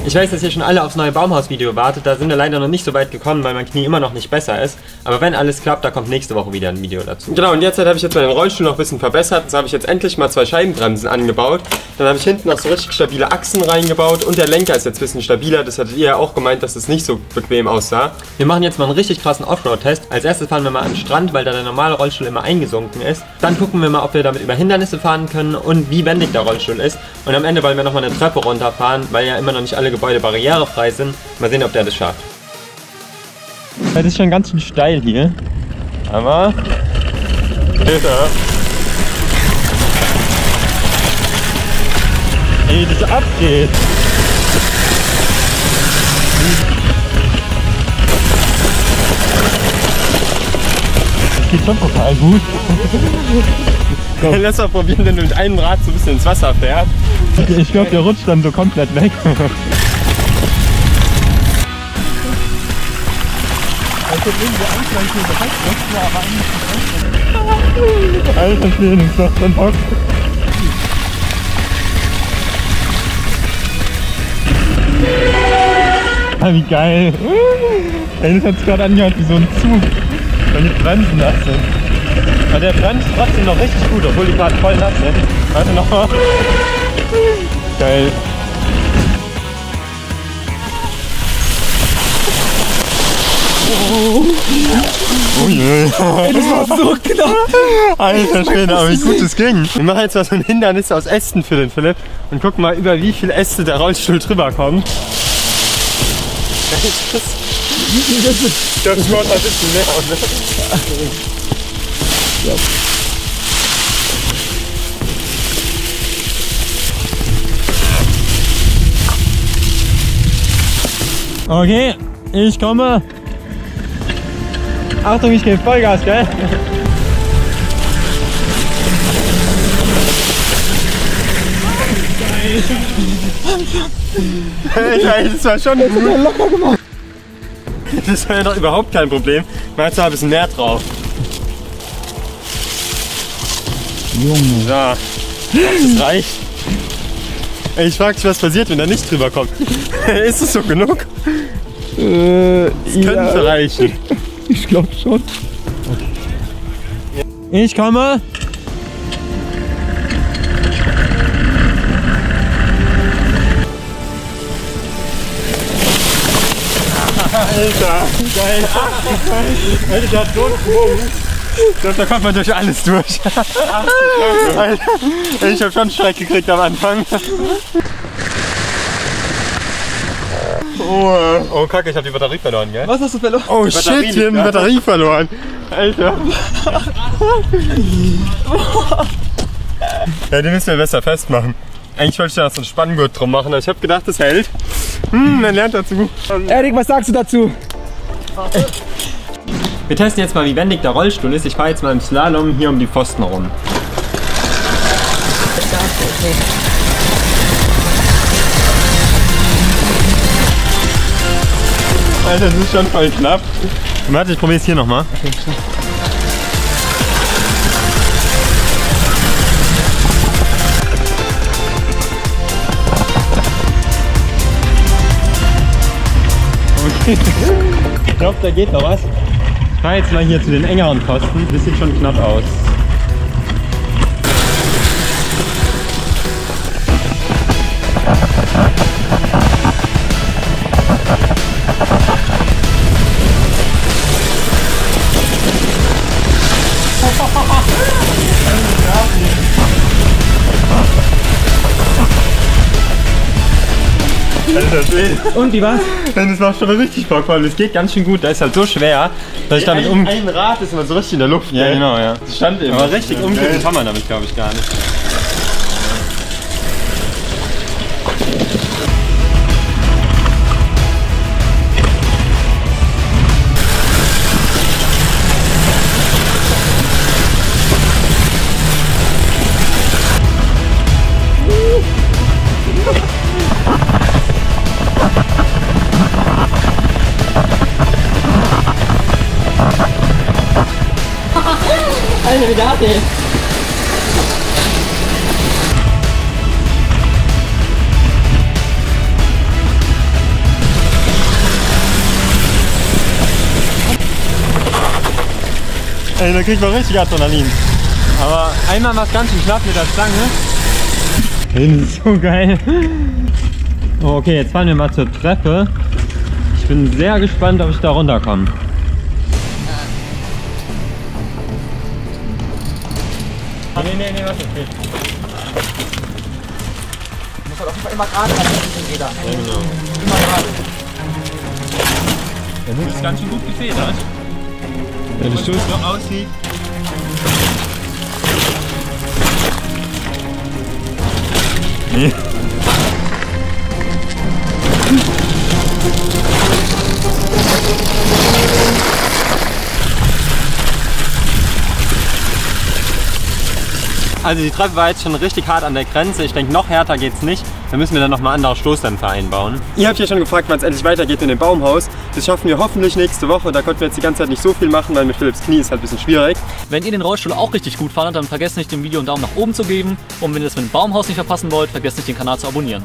Ich weiß, dass ihr schon alle aufs neue Baumhaus-Video wartet. Da sind wir leider noch nicht so weit gekommen, weil mein Knie immer noch nicht besser ist. Aber wenn alles klappt, da kommt nächste Woche wieder ein Video dazu. Genau, und jetzt habe ich meinen Rollstuhl noch ein bisschen verbessert. Jetzt habe ich jetzt endlich mal 2 Scheibenbremsen angebaut. Dann habe ich hinten noch so richtig stabile Achsen reingebaut. Und der Lenker ist jetzt ein bisschen stabiler. Das hattet ihr ja auch gemeint, dass es nicht so bequem aussah. Wir machen jetzt mal einen richtig krassen Offroad-Test. Als erstes fahren wir mal an den Strand, weil da der normale Rollstuhl immer eingesunken ist. Dann gucken wir mal, ob wir damit über Hindernisse fahren können und wie wendig der Rollstuhl ist. Und am Ende wollen wir nochmal eine Treppe runterfahren, weil ja immer noch nicht alle Gebäude barrierefrei sind. Mal sehen, ob der das schafft. Das ist schon ganz schön steil hier. Aber... Alter. Ey, wie das abgeht. Das geht schon total gut. Lass mal probieren, wenn du mit einem Rad so ein bisschen ins Wasser fährst. Ich glaube, der rutscht dann so komplett weg. Alter Schwede, ist das denn Bock? Ah, wie geil! Ey, das hat sich gerade angehört wie so ein Zug, wenn die Bremsen nass sind. Aber der bremst trotzdem noch richtig gut, obwohl die gerade voll nass sind. Warte nochmal. Geil. Oh je. Ey, das war so knapp. Alter Schwede, aber wie gut das ging. Wir machen jetzt mal so ein Hindernis aus Ästen für den Philipp und gucken mal, über wie viele Äste der Rollstuhl drüber kommt. Ich glaube, ich mache ein bisschen mehr. Ja. Okay, ich komme. Achtung, ich gebe Vollgas, gell? Hey, das war schon gut. Das locker gemacht. Das war ja doch überhaupt kein Problem. Man hat zwar ein bisschen mehr drauf. Junge. Ja, das reicht. Ey, ich frage mich, was passiert, wenn er nicht drüber kommt. Ist es so genug? Das könnte reichen. Ich glaube schon. Okay. Ich komme. Alter, geil. Alter, der hat so einen Schwung. Ich glaube, da kommt man durch alles durch. Alter, ich habe schon Schreck gekriegt am Anfang. Oh Kacke, ich habe die Batterie verloren, gell? Was hast du verloren? Oh shit, wir haben die Batterie verloren. Alter. Ja, den müssen wir besser festmachen. Eigentlich wollte ich da so einen Spanngurt drum machen, aber ich habe gedacht, das hält. Man lernt dazu. Erik, was sagst du dazu? Wir testen jetzt mal, wie wendig der Rollstuhl ist. Ich fahre jetzt mal im Slalom hier um die Pfosten rum. Alter, das ist schon voll knapp. Warte, ich probiere es hier nochmal. Okay. Ich glaube, da geht noch was. Ich fahre jetzt mal hier zu den engeren Pfosten. Das sieht schon knapp aus. Und wie war's? Das macht schon richtig Bock, weil es geht ganz schön gut. Da ist halt so schwer, dass ich damit ein Rad ist immer so richtig in der Luft. Ja, genau, ja. Das stand eben. Aber richtig umgehen kann man damit, glaube ich, gar nicht. Alter, wie darf ich? Ey, da kriegt man richtig Adrenalin. Aber einmal war es ganz schön knapp mit der Stange. Hey, das ist so geil. Oh, okay, jetzt fahren wir mal zur Treppe. Ich bin sehr gespannt, ob ich da runterkomme. Nee, was ist okay. Du musst halt auf jeden Fall immer gerade an den Rädern. Ja, genau. Immer gerade. Das ist ganz schön gut gefedert. Ja, der Stoß so aussieht. Nee. Also die Treppe war jetzt schon richtig hart an der Grenze. Ich denke, noch härter geht's nicht. Da müssen wir dann nochmal andere Stoßdämpfer einbauen. Ihr habt ja schon gefragt, wann es endlich weitergeht in dem Baumhaus. Das schaffen wir hoffentlich nächste Woche. Da konnten wir jetzt die ganze Zeit nicht so viel machen, weil mit Philipps Knie ist halt ein bisschen schwierig. Wenn ihr den Rollstuhl auch richtig gut fandet, dann vergesst nicht, dem Video einen Daumen nach oben zu geben. Und wenn ihr das mit dem Baumhaus nicht verpassen wollt, vergesst nicht, den Kanal zu abonnieren.